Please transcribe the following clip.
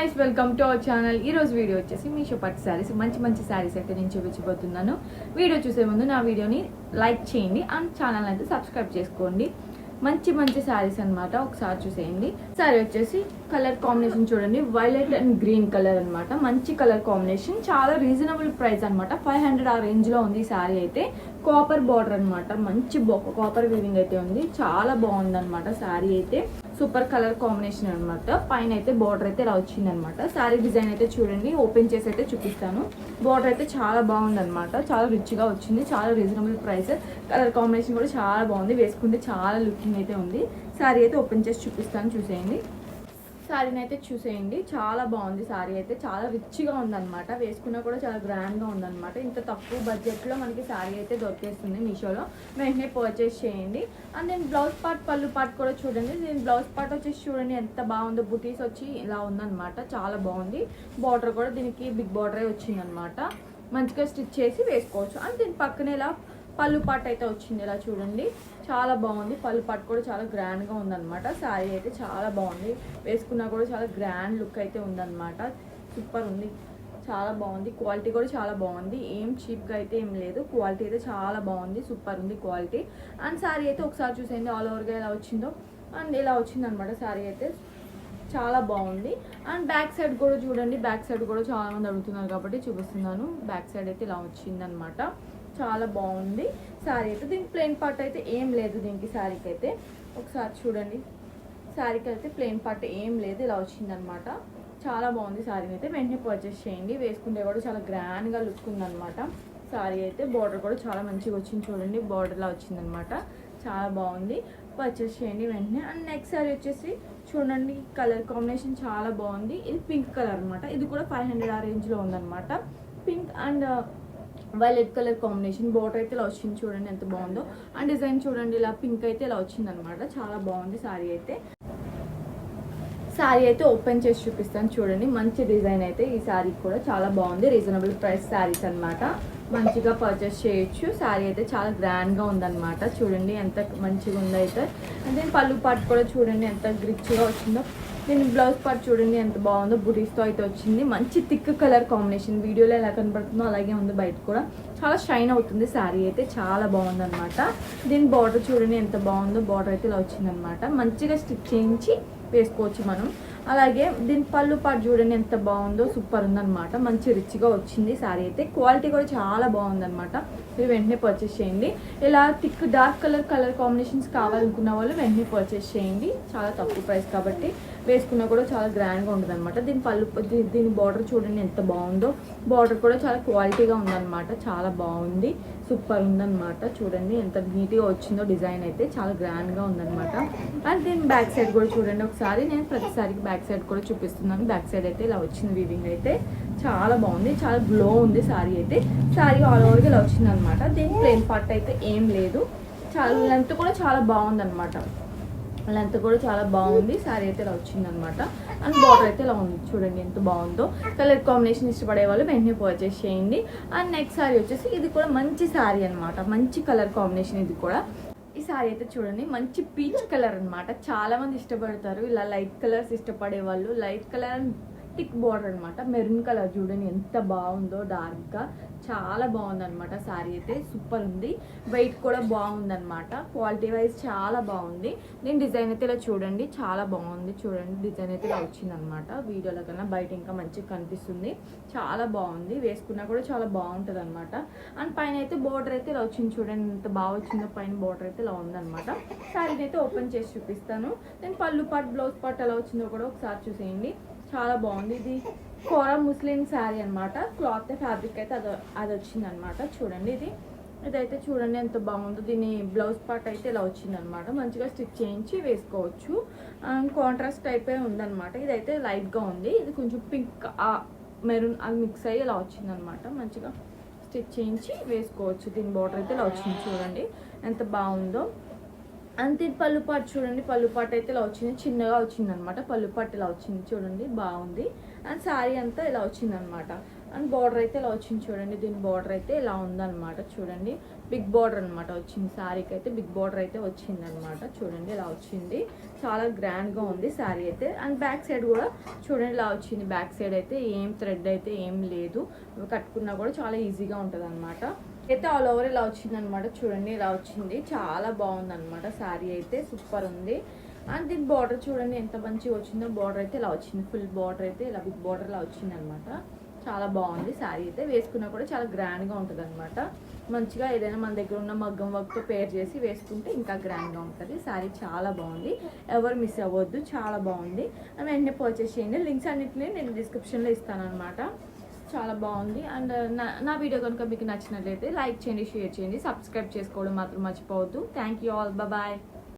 Guys, welcome to our channel. ఈ రోజు video వచ్చేసి మీషో పట్టు శారీస్, మంచి శారీస్ అయితే నేను చూపించబోతున్నాను. వీడియో చూసే ముందు నా వీడియోని లైక్ చేయండి అండ్ ఛానల్ అయితే సబ్స్క్రైబ్ చేసుకోండి. మంచి శారీస్ అన్నమాట, ఒకసారి చూసేయండి. శారీ వచ్చేసి కలర్ కాంబినేషన్ చూడండి, వైలెట్ అండ్ గ్రీన్ కలర్ అన్నమాట. మంచి కలర్ కాంబినేషన్, చాలా రీజనబుల్ ప్రైస్ అన్నమాట. 500 ఆ రేంజ్ లో ఉంది ఈ శారీ అయితే. కాపర్ బార్డర్ అన్నమాట, మంచి కాపర్ వీవింగ్ అయితే ఉంది. చాలా బాగుంది అనమాట శారీ అయితే. సూపర్ కలర్ కాంబినేషన్ అనమాట. పైన అయితే బార్డర్ అయితే ఇలా వచ్చింది అనమాట. శారీ డిజైన్ అయితే చూడండి, ఓపెన్ చేసి అయితే చూపిస్తాను. బార్డర్ అయితే చాలా బాగుంది అనమాట, చాలా రిచ్ గా వచ్చింది. చాలా రీజనబుల్ ప్రైస్. కలర్ కాంబినేషన్ కూడా చాలా బాగుంది, వేసుకుంటే చాలా లుకింగ్ అయితే ఉంది. శారీ అయితే ఓపెన్ చేసి చూపిస్తాను, చూసేయండి. శారీని అయితే చూసేయండి, చాలా బాగుంది. శారీ అయితే చాలా రిచ్గా ఉందన్నమాట, వేసుకున్నా కూడా చాలా గ్రాండ్గా ఉందన్నమాట. ఇంత తక్కువ బడ్జెట్లో మనకి శారీ అయితే దొరికేస్తుంది మీషోలో. వెంటనే పర్చేస్ చేయండి. అండ్ నేను బ్లౌజ్ పార్ట్, పళ్ళు పార్ట్ కూడా చూడండి. నేను బ్లౌజ్ పార్ట్ వచ్చేసి చూడండి ఎంత బాగుందో. బుటీస్ వచ్చి ఇలా ఉందన్నమాట, చాలా బాగుంది. బార్డర్ కూడా దీనికి బిగ్ బార్డరే వచ్చిందనమాట. మంచిగా స్టిచ్ చేసి వేసుకోవచ్చు. అండ్ దీని పక్కనే ఇలా పళ్ళు పార్ట్ అయితే వచ్చింది, ఇలా చూడండి. చాలా బాగుంది. పళ్ళు పార్ట్ కూడా చాలా గ్రాండ్గా ఉందన్నమాట. శారీ అయితే చాలా బాగుంది, వేసుకున్నా కూడా చాలా గ్రాండ్ లుక్ అయితే ఉందన్నమాట. సూపర్ ఉంది, చాలా బాగుంది. క్వాలిటీ కూడా చాలా బాగుంది, ఏం చీప్గా అయితే ఏం లేదు. క్వాలిటీ అయితే చాలా బాగుంది, సూపర్ ఉంది క్వాలిటీ. అండ్ శారీ అయితే ఒకసారి చూసేయండి ఆల్ ఓవర్గా ఎలా వచ్చిందో. అండ్ ఇలా వచ్చిందనమాట శారీ అయితే, చాలా బాగుంది. అండ్ బ్యాక్ సైడ్ కూడా చూడండి, బ్యాక్ సైడ్ కూడా చాలా మంది అడుగుతున్నారు కాబట్టి చూపిస్తున్నాను. బ్యాక్ సైడ్ అయితే ఇలా వచ్చిందనమాట, చాలా బాగుంది శారీ అయితే. దీనికి ప్లెయిన్ పార్ట్ అయితే ఏం లేదు దీనికి. శారీకి అయితే ఒకసారి చూడండి, శారీకి అయితే ప్లెయిన్ పార్ట్ ఏం లేదు, ఇలా వచ్చిందనమాట. చాలా బాగుంది శారీని అయితే. వెంటనే పర్చేస్ చేయండి, వేసుకుంటే కూడా చాలా గ్రాండ్గా లుక్ ఉందన్నమాట శారీ అయితే. బార్డర్ కూడా చాలా మంచిగా వచ్చింది చూడండి, బార్డర్లా వచ్చిందనమాట. చాలా బాగుంది, పర్చేస్ చేయండి వెంటనే. అండ్ నెక్స్ట్ శారీ వచ్చేసి చూడండి, కలర్ కాంబినేషన్ చాలా బాగుంది. ఇది పింక్ కలర్ అనమాట. ఇది కూడా 500 ఆ రేంజ్లో ఉందన్నమాట. Pink and violet colour combination. Border అయితే ఇలా వచ్చింది చూడండి ఎంత బాగుందో. అండ్ డిజైన్ చూడండి, ఇలా పింక్ అయితే ఇలా వచ్చింది అనమాట. చాలా బాగుంది శారీ అయితే. శారీ అయితే ఓపెన్ చేసి చూపిస్తాను చూడండి. మంచి డిజైన్ అయితే ఈ శారీ కూడా చాలా బాగుంది. రీజనబుల్ ప్రైస్ శారీస్ అనమాట, మంచిగా పర్చేస్ చేయొచ్చు. శారీ అయితే చాలా గ్రాండ్గా ఉందన్నమాట. చూడండి ఎంత మంచిగా ఉందో అయితే. అండ్ దీని పళ్ళు పార్ట్ కూడా చూడండి ఎంత రిచ్గా వచ్చిందో. దీని బ్లౌజ్ పార్ట్ చూడండి ఎంత బాగుందో, బుటీస్తో అయితే వచ్చింది. మంచి థిక్ కలర్ కాంబినేషన్, వీడియోలో ఎలా కనబడుతుందో అలాగే ఉంది, బయట కూడా చాలా షైన్ అవుతుంది శారీ అయితే. చాలా బాగుంది అనమాట. దీని బార్డర్ చూడండి ఎంత బాగుందో. బార్డర్ అయితే ఇలా వచ్చిందనమాట, మంచిగా స్టిచ్ చేయించి వేసుకోవచ్చు మనం. అలాగే దీని పళ్ళు పార్ట్ చూడండి ఎంత బాగుందో, సూపర్ ఉందన్నమాట. మంచి రిచ్గా వచ్చింది శారీ అయితే. క్వాలిటీ కూడా చాలా బాగుందన్నమాట. మీరు వెంటనే పర్చేస్ చేయండి. ఇలా థిక్ డార్క్ కలర్ కాంబినేషన్స్ కావాలనుకున్న వాళ్ళు వెంటనే పర్చేస్ చేయండి. చాలా తక్కువ ప్రైస్ కాబట్టి వేసుకున్నా కూడా చాలా గ్రాండ్గా ఉంటుంది అనమాట. దీని బార్డర్ చూడండి ఎంత బాగుందో. బార్డర్ కూడా చాలా క్వాలిటీగా ఉందన్నమాట, చాలా బాగుంది, సూపర్ ఉందన్నమాట. చూడండి ఎంత నీట్గా వచ్చిందో డిజైన్ అయితే, చాలా గ్రాండ్గా ఉందన్నమాట. అండ్ దీని బ్యాక్ సైడ్ కూడా చూడండి ఒకసారి. నేను ప్రతిసారికి బ్యాక్ సైడ్ కూడా చూపిస్తున్నాను. బ్యాక్ సైడ్ అయితే ఇలా వచ్చింది వీవింగ్ అయితే, చాలా బాగుంది, చాలా గ్లో ఉంది శారీ అయితే. శారీ ఆల్ ఓవర్గా ఇలా వచ్చింది అనమాట. దీని ప్లెయిన్ పార్ట్ అయితే ఏం లేదు. చాలా లెంత్ కూడా చాలా బాగుంది అనమాట, లెంత్ కూడా చాలా బాగుంది. శారీ అయితే ఇలా వచ్చిందనమాట. అండ్ బార్డర్ అయితే ఇలా ఉంది చూడండి ఎంత బాగుందో. కలర్ కాంబినేషన్ ఇష్టపడే వాళ్ళు వెంటనే పర్చేస్ చేయండి. అండ్ నెక్స్ట్ శారీ వచ్చేసి ఇది కూడా మంచి శారీ అనమాట, మంచి కలర్ కాంబినేషన్ ఇది కూడా. ఈ శారీ అయితే చూడండి మంచి పీచ్ కలర్ అనమాట. చాలా మంది ఇష్టపడతారు ఇలా లైట్ కలర్స్ ఇష్టపడే వాళ్ళు. Light colour and thick border అనమాట. మెరూన్ కలర్ చూడండి ఎంత బాగుందో, డార్క్గా చాలా బాగుంది అనమాట. శారీ అయితే సూపర్ ఉంది, వెయిట్ కూడా బాగుందన్నమాట. క్వాలిటీ వైజ్ చాలా బాగుంది. నేను డిజైన్ అయితే ఇలా చూడండి, చాలా బాగుంది. చూడండి డిజైన్ అయితే ఇలా వచ్చిందనమాట. వీడియోలో కన్నా బయట ఇంకా మంచిగా కనిపిస్తుంది, చాలా బాగుంది. వేసుకున్నా కూడా చాలా బాగుంటుంది అనమాట. అండ్ పైన అయితే బార్డర్ అయితే ఇలా వచ్చింది చూడండి ఎంత బాగా వచ్చిందో. పైన బార్డర్ అయితే ఇలా ఉందన్నమాట. శారీని అయితే ఓపెన్ చేసి చూపిస్తాను. నేను పళ్ళు పార్ట్, బ్లౌజ్ పార్ట్ ఎలా వచ్చిందో కూడా ఒకసారి చూసేయండి. చాలా బాగుంది. ఇది కోరా ముస్లిం శారీ అనమాట. క్లాత్ ఫ్యాబ్రిక్ అయితే అది వచ్చిందనమాట. చూడండి ఇదైతే చూడండి ఎంత బాగుందో. దీని బ్లౌజ్ పార్ట్ అయితే ఇలా వచ్చిందనమాట. మంచిగా స్టిచ్ చేయించి వేసుకోవచ్చు. కాంట్రాస్ట్ టైపే ఉందన్నమాట. ఇదైతే లైట్గా ఉంది. ఇది కొంచెం పింక్ మెరూన్ అది మిక్స్ అయ్యి ఇలా వచ్చిందనమాట. మంచిగా స్టిచ్ చేయించి వేసుకోవచ్చు. దీని బార్డర్ అయితే ఇలా వచ్చింది చూడండి ఎంత బాగుందో. అంతే పళ్ళు పాటు చూడండి, పళ్ళు పాటు అయితే ఇలా వచ్చింది, చిన్నగా వచ్చింది అనమాట. పళ్ళు పాటు ఇలా వచ్చింది చూడండి, బాగుంది. అండ్ శారీ అంతా ఇలా వచ్చింది అనమాట. అండ్ బార్డర్ అయితే ఇలా వచ్చింది చూడండి. దీని బార్డర్ అయితే ఇలా ఉందన్నమాట. చూడండి బిగ్ బార్డర్ అనమాట వచ్చింది. శారీకి అయితే బిగ్ బార్డర్ అయితే వచ్చింది అనమాట. చూడండి ఇలా వచ్చింది. చాలా గ్రాండ్గా ఉంది శారీ అయితే. అండ్ బ్యాక్ సైడ్ కూడా చూడండి ఇలా వచ్చింది. బ్యాక్ సైడ్ అయితే ఏం థ్రెడ్ అయితే ఏం లేదు, కట్టుకున్నా కూడా చాలా ఈజీగా ఉంటుంది అనమాట. అయితే ఆల్ ఓవర్ ఇలా వచ్చింది అనమాట. చూడండి ఇలా వచ్చింది. చాలా బాగుంది అనమాట. శారీ అయితే సూపర్ ఉంది. అండ్ దీని బార్డర్ చూడండి ఎంత మంచిగా వచ్చిందో. బార్డర్ అయితే ఇలా వచ్చింది. ఫుల్ బార్డర్ అయితే ఇలా బిగ్ బార్డర్ ఇలా వచ్చింది అనమాట. చాలా బాగుంది శారీ అయితే. వేసుకున్నా కూడా చాలా గ్రాండ్గా ఉంటుంది అనమాట. మంచిగా ఏదైనా మన దగ్గర ఉన్న మగ్గం వర్క్తో పేర్ చేసి వేసుకుంటే ఇంకా గ్రాండ్గా ఉంటుంది. శారీ చాలా బాగుంది. ఎవరు మిస్ అవ్వద్దు. చాలా బాగుంది. వెంటనే పర్చేస్ చేయండి. లింక్స్ అన్నింటినీ నేను డిస్క్రిప్షన్లో ఇస్తాను అనమాట. చాలా బాగుంది. అండ్ నా వీడియో కనుక మీకు నచ్చినట్లయితే లైక్ చేయండి, షేర్ చేయండి, సబ్స్క్రైబ్ చేసుకోవడం మాత్రం మర్చిపోవద్దు. Thank you all. బాయ్.